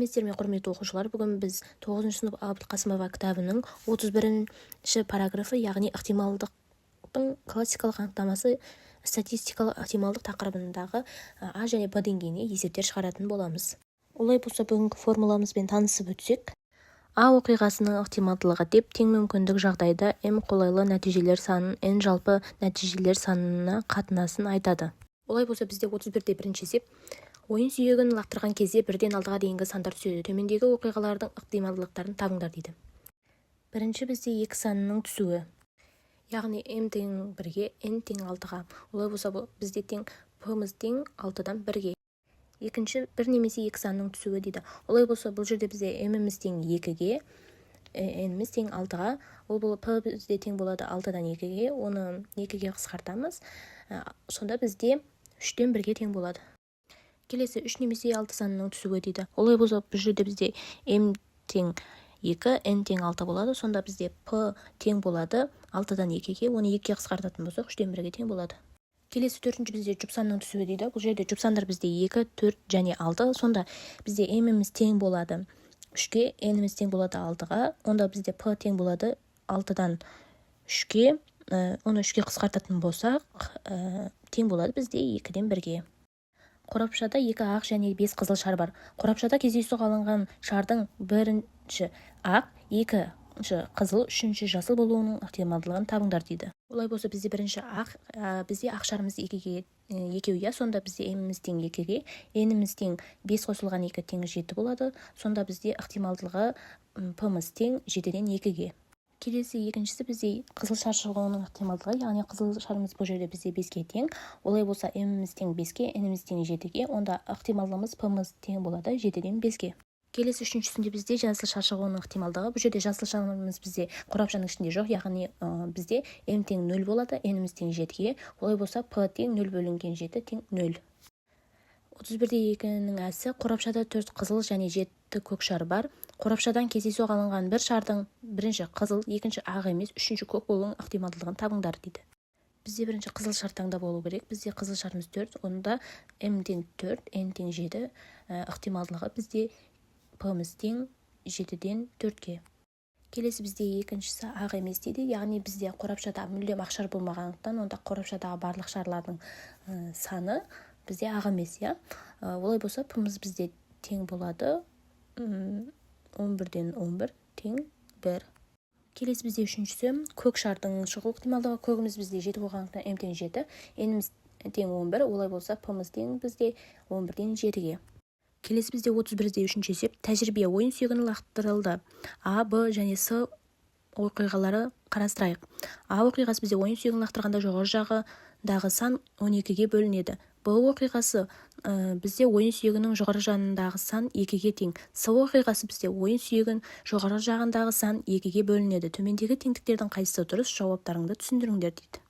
сәлеметсіздер ме, құрметті оқушылар. Бүгін біз 9 сынып Абылқасымова кітабының 31 параграфы, яғни ықтималдықтың классикалық анықтамасы, статистикалық ықтималдық тақырыбындағы А және Б деңгейіне есептер шығаратын боламыз. Олай болса, бүгінгі формуламызбен танысып өтсек. А оқиғасының ықтималдылығы деп тең мүмкіндік жағдайда М қолайлы нәтижелер санын N жалпы нәтижелер санына қатынасын айтады. Олай болса, бізде 31-де бірінші есеп. Ойын сүйегін лақтырған кезде 1-ден 6-ға дейінгі сандар түседі. Төмендегі оқиғалардың ықтималдылықтарын табыңдар дейді. Бірінші бізде 2 санының түсуі. Яғни М тең 1-ге, N тең 6-ға. Олай болса, бізде P-мыз тең 6-дан 1-ге. Екінші 1 немесе 2 санның түсуі дейді. Олай болса, бұл жерде бізде М-міз тең 2-ге, N-міз тең 6-ға. Ол P бізде тең болады 6-дан 2-ге. Оны 2-ге қысқартамыз. Сонда бізде 3-тен 1-ге тең болады. Келесі 3 немесе 6 санының түсуі дейді. Олай болса, бұл жерде бізде М тең 2, N тең 6 болады. Сонда бізде P тең болады 6-дан 2-ге. Оны 2-ге қысқартатын болсақ, 3-тен 1-ге тең болады. Келесі 4-ші бізде жұп санның түсуі дейді. Бұл жерде жұп сандар бізде 2, 4 және 6. Сонда бізде М-міз тең болады 3-ге, N-міз тең болады 6-ға. Онда бізде P тең болады 6-дан 3-ге. Оны 3-ге қысқартатын болсақ, тең болады бізде 2-ден 1-ге. Қорапшада 2 ақ және 5 қызыл шар бар. Қорапшада кездейсоқ алынған шардың бірінші ақ, 2-ші қызыл, 3-ші жасыл болуының ықтималдылығын табыңдар дейді. Олай болса, бізде бірінші ақ, бізде ақ шарымыз 2-ге, екеу, сонда бізде М-міз тең 2-ге, N-міз тең 5 қосылған 2 тең 7 болады. Сонда бізде ықтималдылығы P-мыз тең 7-ден 2-ге. Келесі екіншісі бізде қызыл шар шығуының ықтималдылығы, яғни қызыл шарымыз бұл жерде бізде 5-ге тең. Олай болса, М-міз тең 5-ге, N-міз тең 7-ге, онда ықтималдығымыз P-мыз тең болады 7-ден 5-ге. Келесі үшіншісінде бізде жасыл шар шығуының ықтималдығы. Бұл жерде жасыл шарымыз бізде қорапшаның ішінде жоқ, яғни бізде М тең 0 болады, N-міз тең 7-ге. Олай болса, P тең 0 бөлінген 7 тең 0. 31-де 2-нің әсі. Қорапшада 4 қызыл және 7 көк шар бар. Қорапшадан кездейсоқ алынған бір шардың бірінші қызыл, екінші ақ емес, үшінші көк болуының ықтималдылығын табыңдар дейді. Бізде бірінші қызыл шар таңдап болу керек. Бізде қызыл шарымыз 4, онда М тең 4, N тең 7, ықтималдылығы бізде P-міз тең 7-ден 4-ге. Келесі бізде екіншісі ақ емес дейді. Яғни бізде қорапшада мүлдем ақ шар болмағандықтан, онда қорапшадағы барлық шарлардың саны бізде ақ емес, Олай болса, P-мыз бізде тең болады 11-ден 11 тең 1. Келесі бізде үшіншісі көк шардың шығу ықтималдығы. Көгіміз бізде 7 болғандықтан М тең 7, N-міз тең 11. Олай болса, P-мыз тең бізде 11-ден 7-ге. Келесі бізде 31-де үшінші есеп. Тәжірибе. Ойын сүйегін лақтырылды. А, Б және С оқиғалары қарастырайық. А оқиғасы бізде ойын сүйегін лақтырғанда жоғары жағындағы сан 12-ге бөлінеді. Б оқиғасы бізде ойын сүйегінің жоғары жағындағы сан 2-ге тең. С оқиғасы бізде ойын сүйегін жоғары жағындағы сан 2-ге бөлінеді. Төмендегі теңдіктердің қайсысы дұрыс? Жауаптарыңды түсіндіріңдер дейді.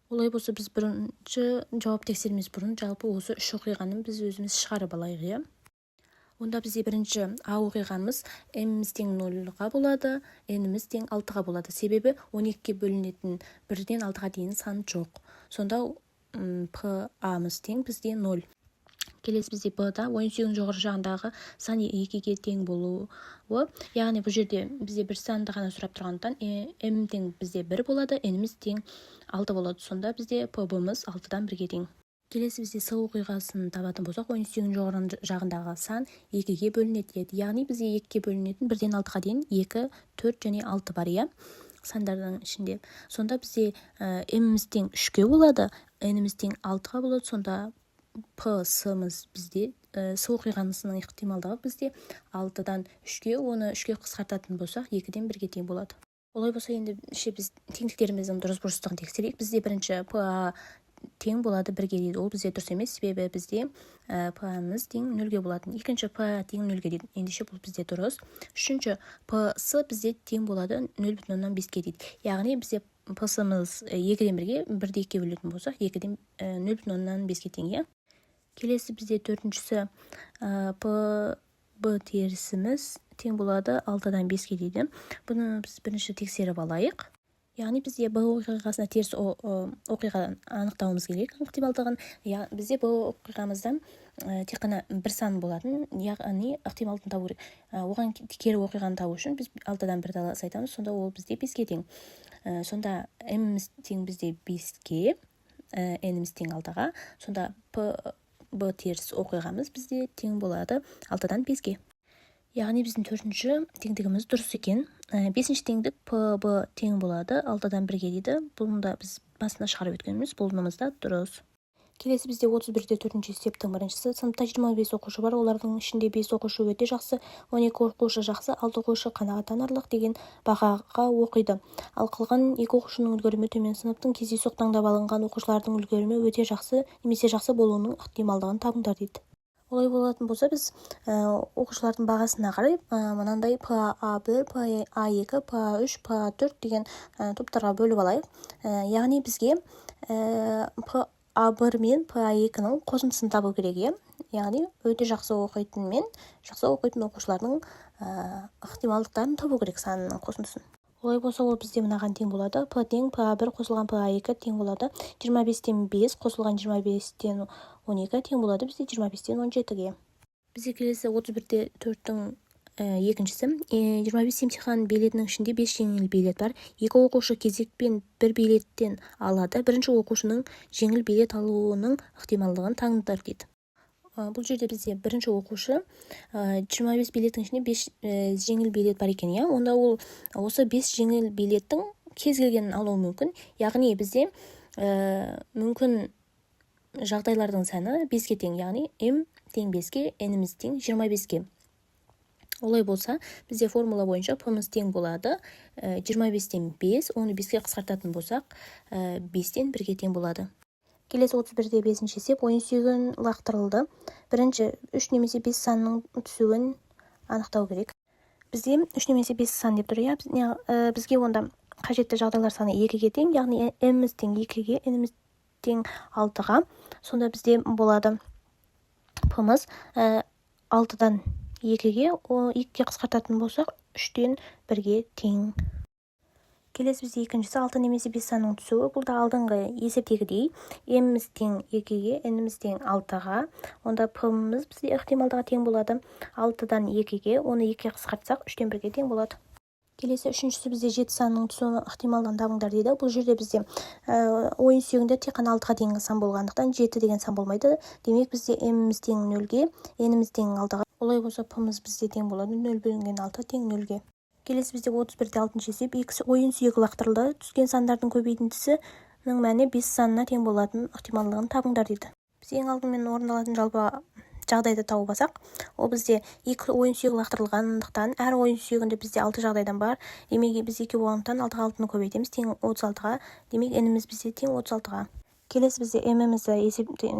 Олай болса, біз бірінші жауап тексермес бұрын жалпы осы 3 оқиғаны біз өзіміз шығарып алайық, Онда бізде бірінші А оқиғамыз М-міз тең 0-ға болады, N-міз тең 6-ға болады. Себебі 12-ге бөлінетін 1-ден 6-ға дейін сан жоқ. Сонда P-мыз тең бізде 0. Келесі бізде Б-да ойын сүйегінің жоғары жағындағы сан 2-ге тең болуы. Яғни бұл жерде бізде бір санды ғана сұрап тұрғандықтан М тең бізде 1 болады, N-міз тең 6 болады. Сонда бізде P-мыз 6-дан 1-ге тең. Келесі бізде С оқиғасын табатын болсақ, ойын сүйегінің жоғары жағындағы сан 2-ге бөлінеді. Яғни бізде 2-ге бөлінетін 1-ден 6-ға дейін 2, 4 және 6 бар, сандардың ішінде. Сонда бізде М-міз тең 3-ге болады, N-міз тең 6-ға болады. Сонда P-сымыз бізде С оқиғасының ықтималдығы бізде 6-дан 3-ге, оны 3-ге қысқартатын болсақ, 2-ден 1-ге тең болады. Олай болса, енді біз теңдіктеріміздің дұрыс-бұрыстығын тексерейік. Бізде бірінші P тең болады 1-ге дейді. Ол бізде дұрыс емес, себебі бізде P-міз тең 0-ге болатын. Екінші P тең 0-ге дейді. Ендеше бұл бізде дұрыс. Үшінші P-сы бізде тең болады 0,5-ге дейді. Яғни бізде P-сымыз 2-ден 1-ге, 1-де 2-ге бөлетін болсақ, 2-ден 0,5-ге тең. Келесі бізде төртіншісі P-Б терісіміз тең болады 6-дан 5-ге дейді. Бұны біз бірінші тексеріп алайық. яғни бізде б оқиғасына теріс оқиға анықтауымыз керек ықтималдығын. Бізде б оқиғамызда тек қана бір сан болатын, яғни ықтималдығын табу керек. Оған кері оқиғаны табу үшін біз алтыдан бірді алсайтамыз, сонда ол бізде 5-ге тең. Сонда m-іміз тең бізде 5-ге, n-іміз тең 6-ға, сонда б теріс оқиғамыз бізде тең болады 6-дан 5-ге. Яғни біздің төртінші теңдігіміз дұрыс екен. Бесінші теңдік п-б тең болады 6-дан 1-ге дейді. Бұны да біз басында шығарып өткеніміз, бұнымыз да дұрыс. Келесі бізде 31-де 4-ші есептің біріншісі. Сыныпта 25 оқушы бар, олардың ішінде 5 оқушы өте жақсы, 12 оқушы жақсы, 6 оқушы қанағаттанарлық деген бағаға оқиды. Ал қалған 2 оқушының үлгерімі төмен. Сыныптың кездейсоқ таңдап алынған оқушылардың үлгерімі өте жақсы немесе жақсы болуының ықтималдығын табыңдар дейді. Олай болатын болса, біз оқушылардың бағасына қарай мынандай ПА1, ПА2, ПА3, ПА4 деген топтарға бөліп алайық. Яғни бізге ПА1 мен ПА2-ның қосындысын табу керек. Яғни өте жақсы оқитын мен жақсы оқитын оқушылардың ықтималдықтарын табу керек санының қосындысын. Олай болса, ол бізде мынаған тең болады. П тең ПА1 қосылған ПА2 тең болады. 25-тен 5 қосылған 25-тен 12 тең болады бізде 25-тен 17-ге. Бізде келесі 31-де 4-тің екіншісі. 25 емтихан билетінің ішінде 5 жеңіл билет бар. 2 оқушы кезекпен 1 билеттен алады. Бірінші оқушының жеңіл билет алуының ықтималдығын таңдар дейді. Бұл жерде бізде бірінші оқушы 25 билеттің ішінде 5 жеңіл билет бар екен. Онда ол осы 5 жеңіл билеттің кез келгенін алуы мүмкін. Яғни бізде мүмкін жағдайлардың саны 5-ге тең, яғни m тең 5-ге, n-іміз тең 25-ге. Олай болса, бізде формула бойынша p-міз тең болады 25-тен 5, оны 5-ге қысқартатын болсақ 5-тен 1-ге тең болады. Келесі 31-де 5-ші есеп, ойын сүйегін лақтырылды. Бірінші 3 немесе 5 санның түсуін анықтау керек. Бізде 3 немесе 5 сан деп тұр. Бізге онда қажетті жағдайлар саны 2-ге тең, яғни m-іміз тең 2-ге, n-іміз тең 6-ға. Сонда бізде болады p-мыз 6-дан 2-ге, 2-ге қысқартатын болсақ 3-тен 1-ге тең. Келесі бізде екіншісі 6 немесе 5 санның түсуі. Бұл да алдыңғы есептегідей. m-іміз тең 2-ге, n-іміз тең 6-ға. Онда p-міз бізде ықтималдығы тең болады 6-дан 2-ге, оны 2-ге қысқартсақ 3-тен 1-ге тең болады. Келесі үшіншісі бізде 7 санның түсуі ықтималдығын табыңдар дейді. Бұл жерде бізде ойын сүйегінде тек қана 6-ға дейінгі сан болғандықтан 7 деген сан болмайды. Демек бізде m-іміз тең 0-ге, n-іміз тең 6-ға. Олай болса p-мыз бізде тең болады 0 бөлінген 6 тең 0-ге. Келесі бізде 31-де 6-шы есеп, ойын сүйегі лақтырылды. Түскен сандардың көбейтіндісінің мәні 5 санына тең болатын ықтималдығын табыңдар дейді. Біз ең алдымен орындалатын жалпы жағдайды тауып алсақ, ол бізде 2 ойын сүйегі лақтырылғандықтан, әр ойын сүйегінде бізде 6 жағдайдан бар. Демек біз 2 болғандықтан 6-ға 6-ны көбейтеміз, тең 36-ға. Демек n-іміз бізде тең 36-ға. Келесі бізде m-імізді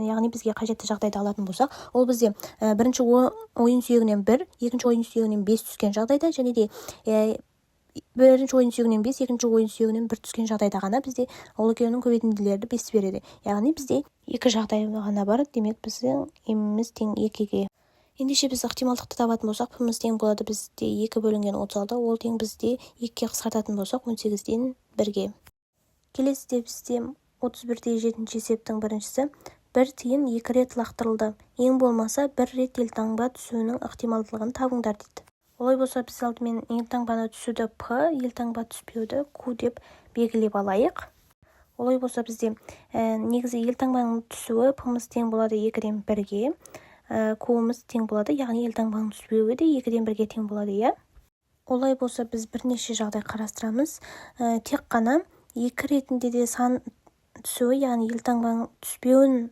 яғни бізге қажетті жағдайды алатын болсақ, ол бізде бірінші ойын сүйегінен 1, екінші ойын сүйегінен 5 түскен жағдайда, және де бірінші ойын сүйегінен 5, екінші ойын сүйегінен 1 түскен жағдайда ғана бізде ол екеуінің көбейтінділері 5 береді. Яғни бізде 2 жағдай ғана бар, демек біздің m-іміз тең 2-ге. Ендеше біз ықтималдықты табатын болсақ, p-міз тең болады бізде 2 бөлінген 36, ол тең бізде 2-ге қысқартатын болсақ 18-ден 1-ге. Келесіде бізде 31-де 7-ші есептің біріншісі, 1 тиын 2 рет лақтырылды. Ең болмаса 1 рет елтаңба түсуінің ықтималдығын табыңдар дейді. Олай болса, біз алдымен елтаңбаны түсуді П, елтаңба түспеуді Q деп белгілеп алайық. Олай болса, бізде негізі елтаңбаның түсуі P-мыз тең болады 2-ден 1-ге, Q-мыз тең болады, яғни елтаңбаның түспеуі де 2-ден 1-ге тең болады. Олай болса, біз бірнеше жағдай қарастырамыз. Тек қана 2 ретінде де сан түсуі, яғни елтаңбаның түспеуін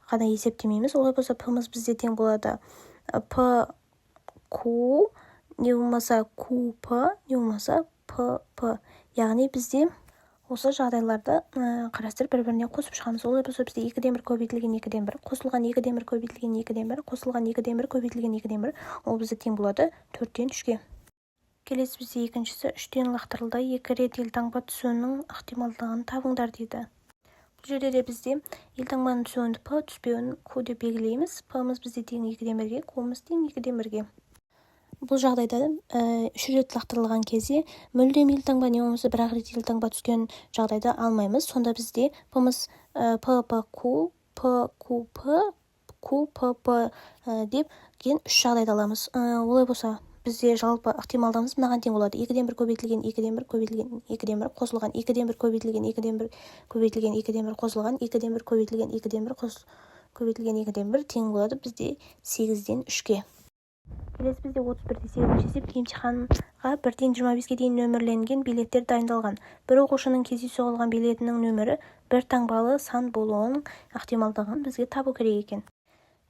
ғана есептемейміз. Олай болса, P-мыз бізде тең болады P-Q, не болмаса Q-P, не болмаса P-P. Яғни бізде осы жағдайларды қарастырып бір-біріне қосып шығамыз. Олай болса, бізде 2-ден 1 көбейтілген 2-ден 1, қосылған 2-ден 1 көбейтілген 2-ден 1, қосылған 2-ден 1 көбейтілген 2-ден 1, ол бізде тең болады 4-тен 3-ге. Келесі бізде екіншісі 3-тен лақтырылды, 2 рет елтаңба түсуінің ықтималдығын табыңдар дейді. Бұл жерде де бізде елтаңбаның түсуін P, түспеуін Q деп белгілейміз. P-мыз бізде тең 2-ден 1-ге, Q-мыз тең 2-ден 1-ге. Бұл жағдайда үш рет лақтырылған кезде мүлдем елтаңба не болмаса бір-ақ рет елтаңба түскен жағдайда алмаймыз. Сонда бізде пымыз ППQ, ПQP, QPP деп кейін үш жағдайда аламыз. Олай болса бізде жалпы ықтималдығымыз мынаған тең болады: 2-ден 1 көбейтілген 2-ден 1 көбейтілген 2-ден 1 қосылған 2-ден 1 көбейтілген 2-ден 1 көбейтілген 2-ден 1 қосылған 2-ден 1 көбейтілген 2-ден 1 көбейтілген 2-ден 1 тең болады бізде 8-ден 3-ке. Келесі бізде 31-8 есеп. Емтиханға 1-ден 25-ге дейін нөмірленген билеттер дайындалған. Бір оқушының кездейсоқ алған билетінің нөмірі бір таңбалы сан болуының ықтималдығын бізге табу керек екен.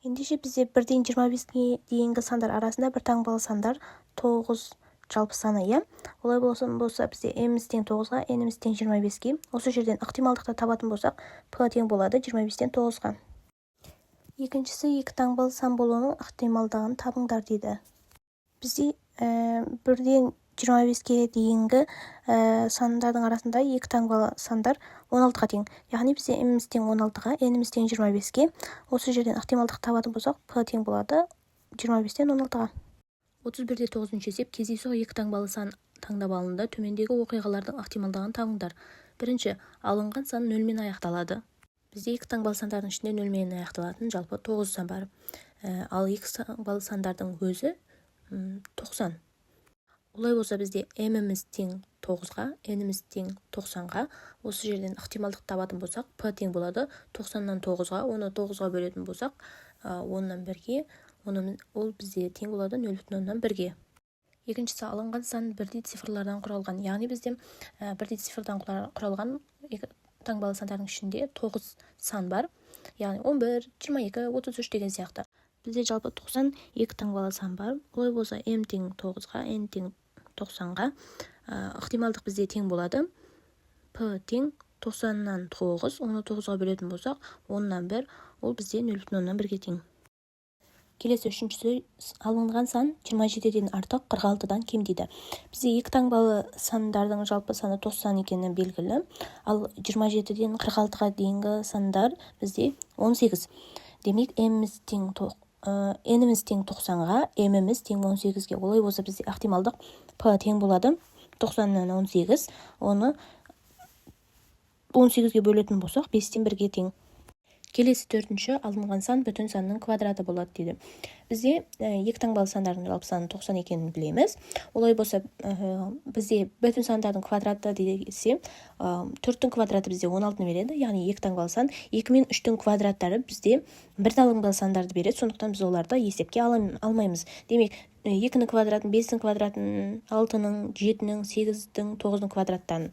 Ендеше бізде 1-ден 25-ге дейінгі сандар арасында бір таңбалы сандар 9 жалпы саны, иә? Олай болса бізде m-іміз тең 9-ға, n-іміз тең 25-ге. Осы жерден ықтималдықты табатын болсақ, p тең болады 25-тен 9-ға. Екіншісі екі таңбалы сан болуының ықтималдығын табыңдар дейді. Бізде 1-ден 25-ге дейінгі сандардың арасында екі таңбалы сандар 16-ға тең. Яғни бізде m-іміз тең 16-ға, n-іміз тең 25-ге. Осы жерден ықтималдық табатын болсақ, p тең болады 25-тен 16-ға. 31-де 9 есеп. Кездейсоқ екі таңбалы сан таңдап алынды. Төмендегі оқиғалардың ықтималдығын табыңдар. Бірінші, алынған сан 0-мен аяқталады. Бізде екі таңбалы сандардың ішінде 0-мен аяқталатын жалпы 9 сан бар. Ал екі таңбалы сандардың өзі 90. Олай болса бізде m-іміз тең 9-ға, n-іміз тең 90-ға. Осы жерден ықтималдық табатын болсақ, p тең болады 90-нан 9-ға. Оны 9-ға бөлетін болсақ, 10-нан 1-ге, ол бізде тең болады 0,1-ге. Екіншісі, алынған сан бірдей цифрлардан құралған. Яғни бізде бірдей цифрдан құралған таңбалы сандардың ішінде 9 сан бар. Яғни 11, 22, 33 деген сияқты. Бізде жалпы 92 таңбалы сан бар. Олай болса m тең 9-ға, n тең 90-ға. Ықтималдық бізде тең болады. p тең 90-нан 9, оны 9-ға бөлетін болсақ, 10-нан 1, ол бізде 0,1-ге тең. Келесі үшіншісі, алынған сан 27-ден артық 46-дан кем дейді. Бізде екі таңбалы сандардың жалпы саны 90 екені белгілі. Ал 27-ден 46-ға дейінгі сандар бізде 18. Демек, n-іміз тең 90-ға, m-іміз тең 18-ге. Олай болса бізде ықтималдық p тең болады 90-нан 18. Оны 18-ге бөлетін болсақ, 5-тен 1-ге тең. Келесі төртінші, алынған сан бүтін санның квадраты болады дейді. Бізде екі таңбалы сандардың жалпы саны 90 екенін білеміз. Олай болса бізде бүтін сандардың квадраты десе, 4-тің квадраты бізде 16-ны береді. Яғни екі таңбалы сан. 2 мен 3-тің квадраттары бізде бір таңбалы сандарды береді. Сондықтан біз оларды есепке алмаймыз. Демек, 2-нің квадратын, 5-тің квадратын, 6-ның, 7-нің, 8-тің, 9-ның квадраттан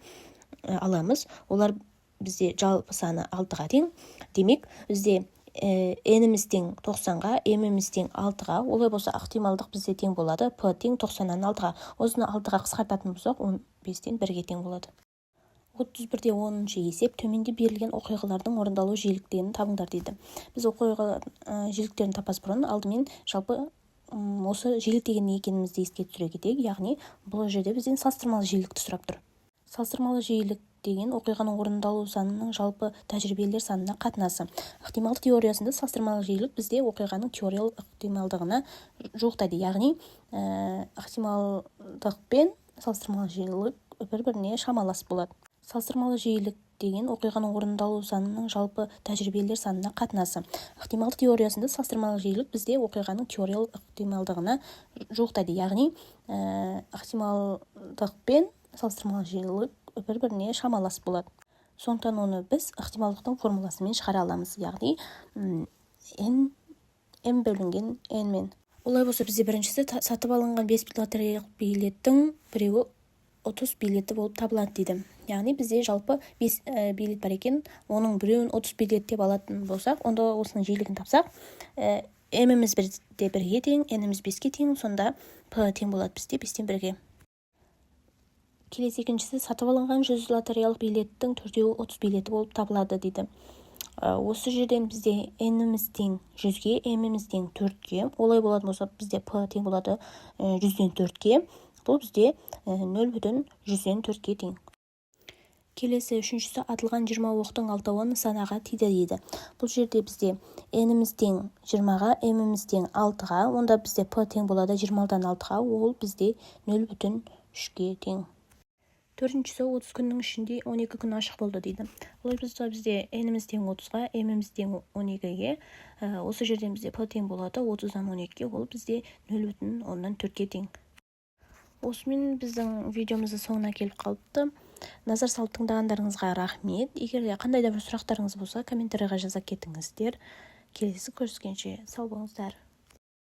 аламыз. Олар бізде жалпы саны 6-ға тең. Демек, бізде n-іміз тең 90-ға, m-іміз тең 6-ға. Олай болса, ықтималдық бізде тең болады. p тең 90-нан 6-ға. Осыны 6-ға қысқартатын болсақ, 15-тен 1-ге тең болады. 31-де 10-шы есеп. Төменде берілген оқиғалардың орындалу жиіліктерін табыңдар дейді. Біз оқиға жиіліктерін таппас бұрын алдымен жалпы осы жиілік деген не екенімізді еске түсіре кетейік. Яғни, бұл жерде бізден салыстырмалы жиілікті сұрап тұр. Салыстырмалы жиілік деген оқиғаның орындалу санының жалпы тәжірибелер санына қатынасы. Ықтималдық теориясында салыстырмалы жиілік бізде оқиғаның теориялық ықтималдығына жуықтайды. Яғни, ықтималдық пен салыстырмалы жиілік бір-біріне шамалас болады. Салыстырмалы жиілік деген оқиғаның орындалу санының жалпы тәжірибелер санына қатынасы. Ықтималдық теориясында салыстырмалы жиілік бізде оқиғаның теориялық ықтималдығына жуықтайды. Яғни, ықтималдық пен салыстырмалы жиілік бір-біріне шамалас болады. Сондықтан оны біз ықтималдықтың формуласымен шығара аламыз. Яғни, m бөлінген n-мен. Олай болса бізде біріншісі сатып алынған 5 лотереялық билеттің біреуі 30 билеті болып табылады дейді. Яғни бізде жалпы 5 билет бар екен, оның біреуін 30 билет деп алатын болсақ, онда осының жиілігін тапсақ, m-іміз 1-ге тең, n-іміз 5-ге тең, сонда p тең болады бізде 5-тен 1-ге. Келесі екіншісі, сатып алынған 100 лотереялық билеттің 4-еуі 30 билеті болып табылады дейді. Осы жерден бізде n-іміз тең 100-ге, m-іміз тең 4-ге. Олай болатын болса, бізде p тең болады 100-ден 4-ге. Бұл бізде 0,100-ден 4-ге тең. Келесі үшіншісі атылған 20 оқтың 6-уы нысанаға тиді дейді. Бұл жерде бізде n-іміз тең 20-ға, m-іміз тең 6-ға, онда бізде p тең болады 26-дан 6-ға, ол бізде 0,3-ге тең. Төртіншісі 30 күннің ішінде 12 күн ашық болды дейді. Олай бізде n-іміз тең 30-ға, m-іміз тең 12-ге, осы жерден бізде p тең болады 30-дан 12-ге, ол бізде 0,4-ге тең. Осымен біздің видеомыздың соңына келіп қалыпты. Назар салып тыңдағандарыңызға рахмет. Егер де қандай да бір сұрақтарыңыз болса, комментарийға жаза кетіңіздер. Келесі көріскенше сау болыңыздар.